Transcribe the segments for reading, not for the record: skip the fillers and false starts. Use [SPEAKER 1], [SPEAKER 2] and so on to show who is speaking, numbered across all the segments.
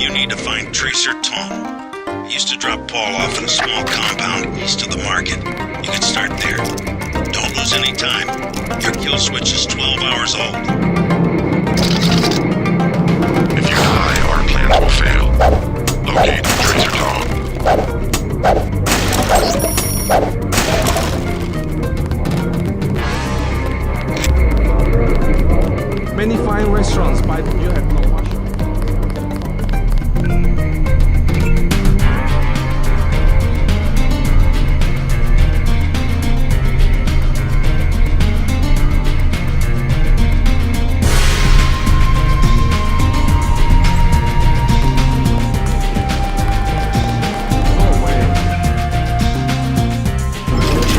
[SPEAKER 1] You need to find Tracer Tong. He used to drop Paul off in a small compound east of the market. You can start there. Don't lose any time. Your kill switch is 12 hours old.
[SPEAKER 2] If you die, our plans will fail. Locate Tracer Tong.
[SPEAKER 3] Many fine restaurants, but you have no washroom.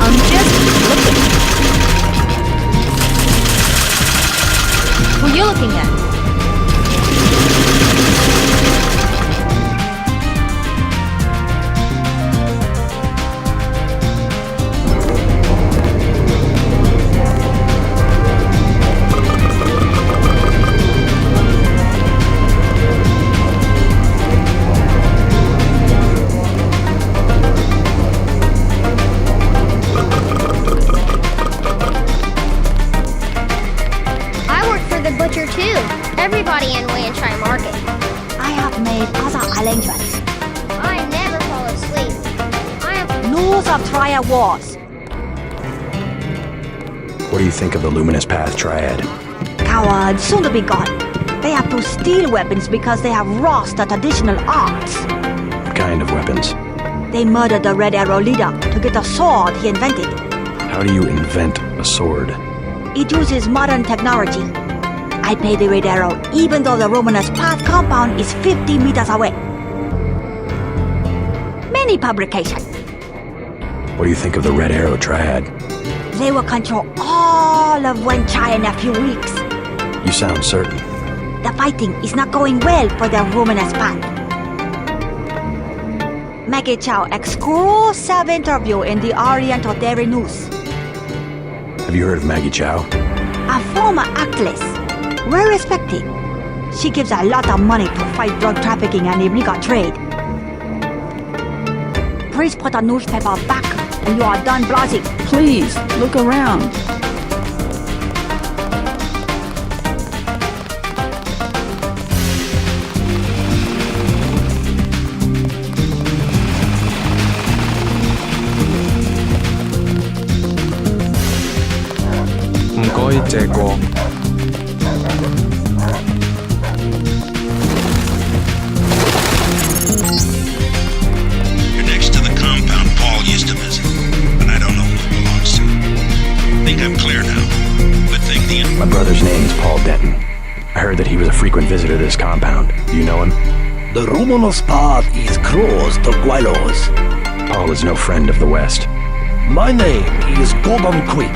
[SPEAKER 4] I'm just looking. Who are you looking at?
[SPEAKER 5] I work for the butcher too. Everybody in Wanchai Market.
[SPEAKER 4] I have made other arrangements.
[SPEAKER 5] I never fall asleep. I am
[SPEAKER 4] News of trial wars.
[SPEAKER 6] What do you think of the Luminous Path Triad?
[SPEAKER 4] Cowards, soon to be gone. They have to steal weapons because they have lost the traditional arts.
[SPEAKER 6] What kind of weapons?
[SPEAKER 4] They murdered the Red Arrow leader to get the sword he invented.
[SPEAKER 6] How do you invent a sword?
[SPEAKER 4] It uses modern technology. I pay the Red Arrow even though the Romanus Path compound is 50 meters away. Many publications.
[SPEAKER 6] What do you think of the Red Arrow Triad?
[SPEAKER 4] They will control all of Wanchai in a few weeks.
[SPEAKER 6] You sound certain.
[SPEAKER 4] The fighting is not going well for the Romanus Path. Maggie Chow exclusive interview in the Oriental Daily News.
[SPEAKER 6] Have you heard of Maggie Chow?
[SPEAKER 4] A former actress, well respected. She gives a lot of money to fight drug trafficking and illegal trade. Please put the newspaper back when you are done browsing.
[SPEAKER 7] Please, look around.
[SPEAKER 3] 제거.
[SPEAKER 1] You're next to the compound Paul used to visit, but I don't know who it belongs to. I think I'm clear now. Good thing the...
[SPEAKER 6] My brother's name is Paul Denton. I heard that he was a frequent visitor to this compound. Do you know him?
[SPEAKER 8] The Romanus Path is close to Guilos.
[SPEAKER 6] Paul is no friend of the West.
[SPEAKER 8] My name is Gordon Quick.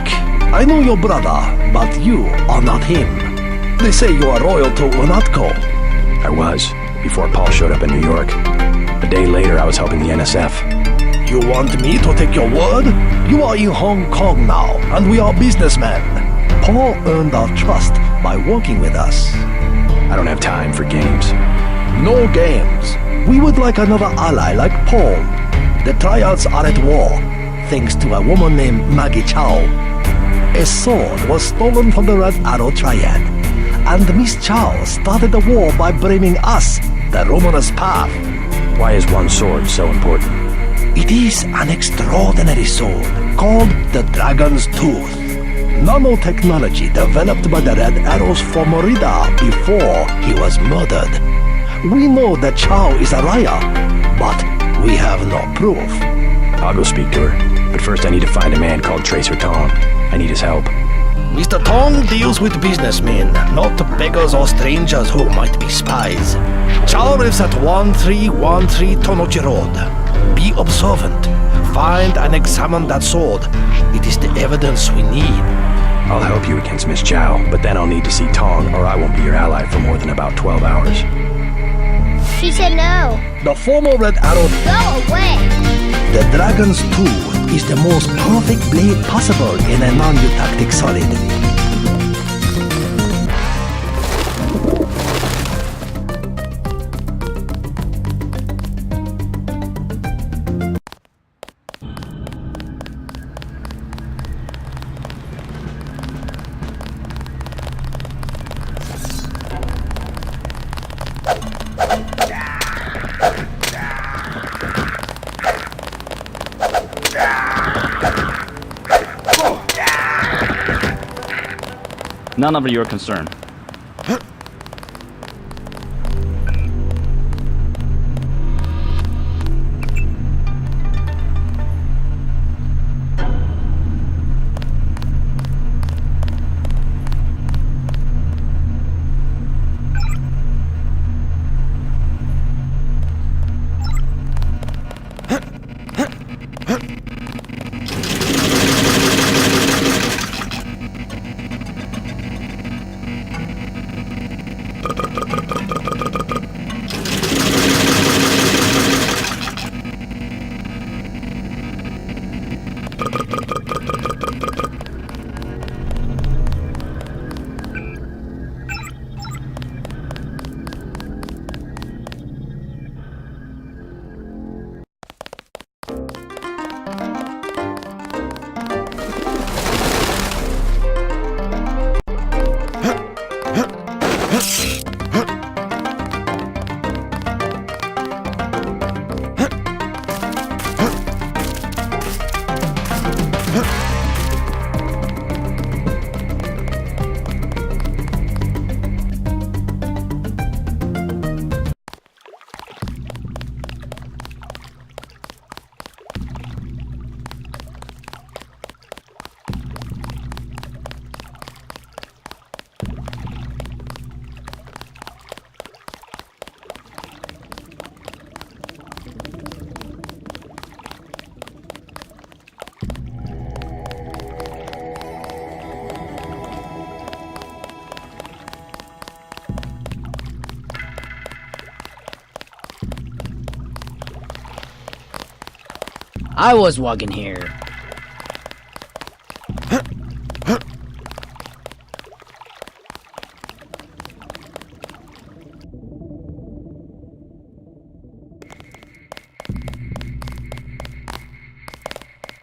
[SPEAKER 8] I know your brother, but you are not him. They say you are loyal to Unatco.
[SPEAKER 6] I was, before Paul showed up in New York. A day later, I was helping the NSF.
[SPEAKER 8] You want me to take your word? You are in Hong Kong now, and we are businessmen. Paul earned our trust by working with us.
[SPEAKER 6] I don't have time for games.
[SPEAKER 8] No games. We would like another ally like Paul. The triads are at war, thanks to a woman named Maggie Chow. A sword was stolen from the Red Arrow Triad, and Miss Chow started the war by blaming us, the Romanus Path.
[SPEAKER 6] Why is one sword so important?
[SPEAKER 8] It is an extraordinary sword called the Dragon's Tooth. Nanotechnology developed by the Red Arrows for Merida before he was murdered. We know that Chow is a liar, but we have no proof.
[SPEAKER 6] I'll go speak to her. But first I need to find a man called Tracer Tong. I need his help.
[SPEAKER 8] Mr. Tong deals with businessmen, not beggars or strangers who might be spies. Chow lives at 1313 Tonochi Road. Be observant. Find and examine that sword. It is the evidence we need.
[SPEAKER 6] I'll help you against Miss Chow, but then I'll need to see Tong, or I won't be your ally for more than about 12 hours.
[SPEAKER 5] She said no.
[SPEAKER 8] The former Red Arrow...
[SPEAKER 5] Go away.
[SPEAKER 8] The Dragon's Tooth is the most perfect blade possible in a non-eutactic solid.
[SPEAKER 9] none of your concern.
[SPEAKER 10] I was walking here.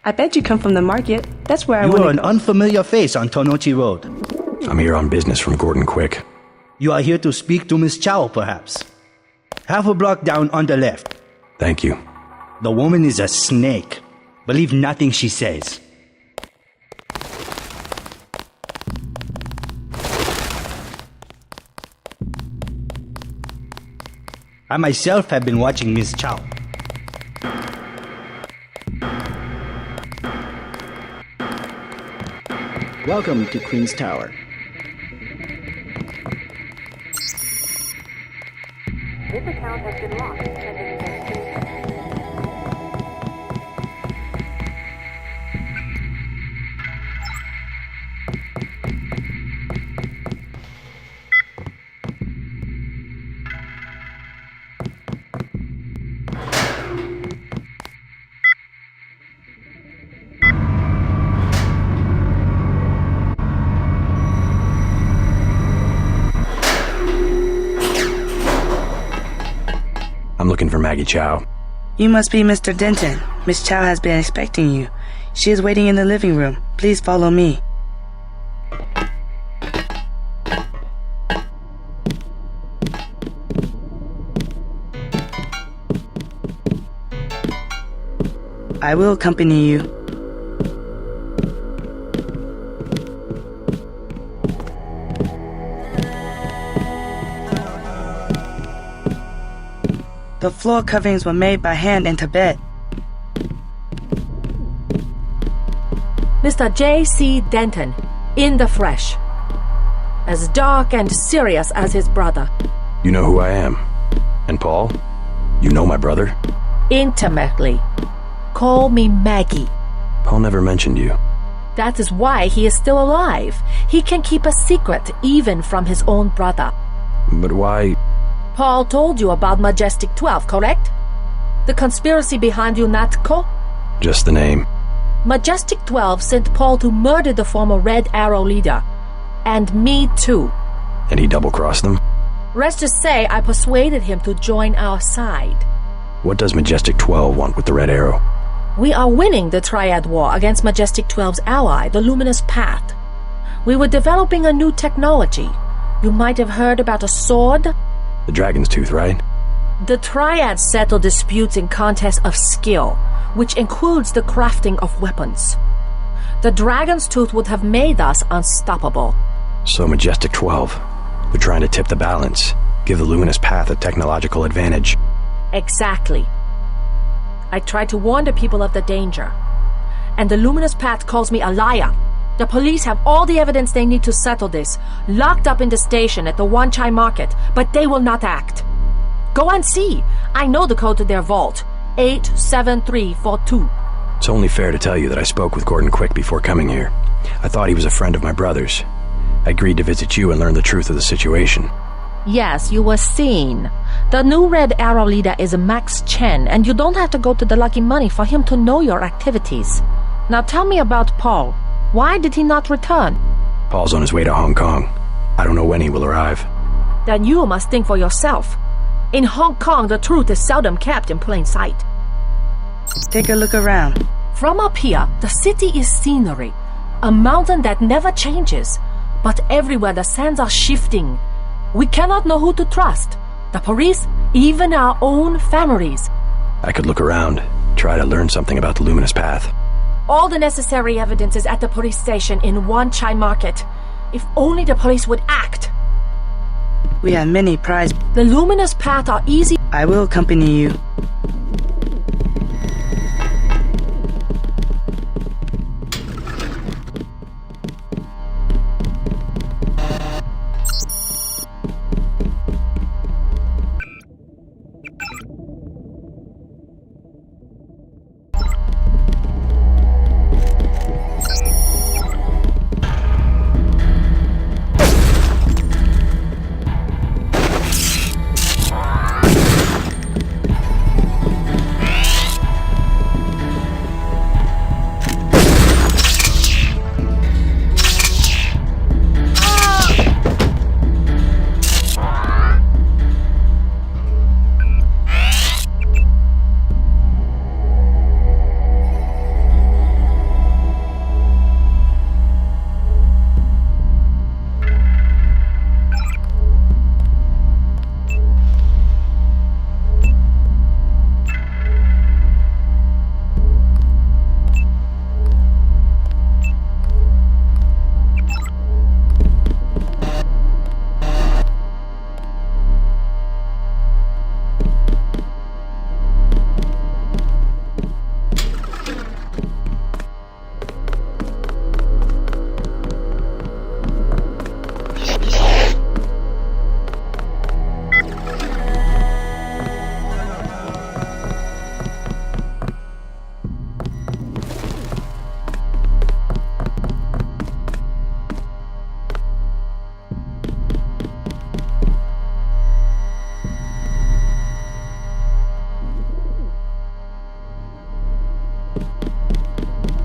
[SPEAKER 7] I bet you come from the market. That's where I
[SPEAKER 11] You
[SPEAKER 7] want
[SPEAKER 11] are
[SPEAKER 7] to
[SPEAKER 11] an
[SPEAKER 7] go.
[SPEAKER 11] unfamiliar face on Tonochi Road.
[SPEAKER 6] I'm here on business from Gordon Quick.
[SPEAKER 11] You are here to speak to Miss Chow, perhaps. Half a block down on the left.
[SPEAKER 6] Thank you.
[SPEAKER 11] The woman is a snake. Believe nothing she says. I myself have been watching Miss Chow.
[SPEAKER 10] Welcome to Queen's Tower.
[SPEAKER 12] This account has been locked.
[SPEAKER 6] I'm looking for Maggie Chow.
[SPEAKER 7] You must be Mr. Denton. Miss Chow has been expecting you. She is waiting in the living room. Please follow me. I will accompany you. The floor coverings were made by hand in Tibet.
[SPEAKER 12] Mr. J.C. Denton, in the flesh. As dark and serious as his brother.
[SPEAKER 6] You know who I am. And Paul? You know my brother?
[SPEAKER 12] Intimately. Call me Maggie.
[SPEAKER 6] Paul never mentioned you.
[SPEAKER 12] That is why he is still alive. He can keep a secret even from his own brother.
[SPEAKER 6] But why...
[SPEAKER 12] Paul told you about Majestic 12, correct? The conspiracy behind UNATCO?
[SPEAKER 6] Just the name.
[SPEAKER 12] Majestic 12 sent Paul to murder the former Red Arrow leader. And me too.
[SPEAKER 6] And he double-crossed them?
[SPEAKER 12] Let's just say I persuaded him to join our side.
[SPEAKER 6] What does Majestic 12 want with the Red Arrow?
[SPEAKER 12] We are winning the Triad War against Majestic 12's ally, the Luminous Path. We were developing a new technology. You might have heard about a sword?
[SPEAKER 6] The Dragon's Tooth, right?
[SPEAKER 12] The Triads settle disputes in contests of skill, which includes the crafting of weapons. The Dragon's Tooth would have made us unstoppable.
[SPEAKER 6] So Majestic 12, they're trying to tip the balance, give the Luminous Path a technological advantage.
[SPEAKER 12] Exactly. I tried to warn the people of the danger. And the Luminous Path calls me a liar. The police have all the evidence they need to settle this, locked up in the station at the Wanchai Market, but they will not act. Go and see. I know the code to their vault. 87342.
[SPEAKER 6] It's only fair to tell you that I spoke with Gordon Quick before coming here. I thought he was a friend of my brother's. I agreed to visit you and learn the truth of the situation.
[SPEAKER 12] Yes, you were seen. The new Red Arrow leader is Max Chen, and you don't have to go to the Lucky Money for him to know your activities. Now tell me about Paul. Why did he not return?
[SPEAKER 6] Paul's on his way to Hong Kong. I don't know when he will arrive.
[SPEAKER 12] Then you must think for yourself. In Hong Kong, the truth is seldom kept in plain sight.
[SPEAKER 7] Take a look around.
[SPEAKER 12] From up here, the city is scenery. A mountain that never changes. But everywhere the sands are shifting. We cannot know who to trust. The police, even our own families.
[SPEAKER 6] I could look around, try to learn something about the Luminous Path.
[SPEAKER 12] All the necessary evidence is at the police station in Wanchai Market. If only the police would act.
[SPEAKER 7] We have many prizes.
[SPEAKER 12] The Luminous Path are easy.
[SPEAKER 7] I will accompany you.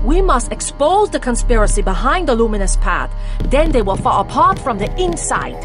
[SPEAKER 12] We must expose the conspiracy behind the Luminous Path. Then they will fall apart from the inside.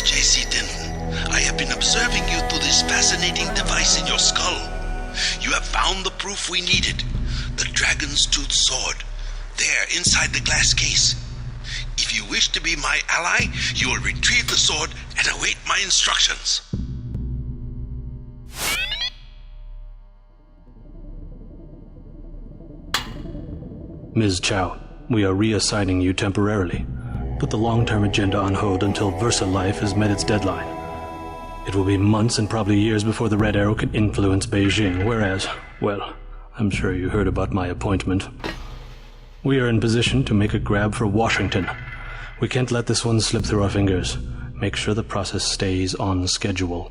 [SPEAKER 1] J.C. Denton. I have been observing you through this fascinating device in your skull. You have found the proof we needed. The Dragon's Tooth Sword. There, inside the glass case. If you wish to be my ally, you will retrieve the sword and await my instructions.
[SPEAKER 9] Ms. Chow, we are reassigning you temporarily. Put the long-term agenda on hold until VersaLife has met its deadline. It will be months and probably years before the Red Arrow can influence Beijing, whereas, well, I'm sure you heard about my appointment. We are in position to make a grab for Washington. We can't let this one slip through our fingers. Make sure the process stays on schedule.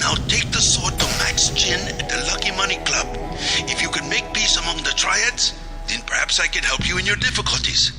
[SPEAKER 1] Now take the sword to Max Chin at the Lucky Money Club. If you can make peace among the triads, then perhaps I can help you in your difficulties.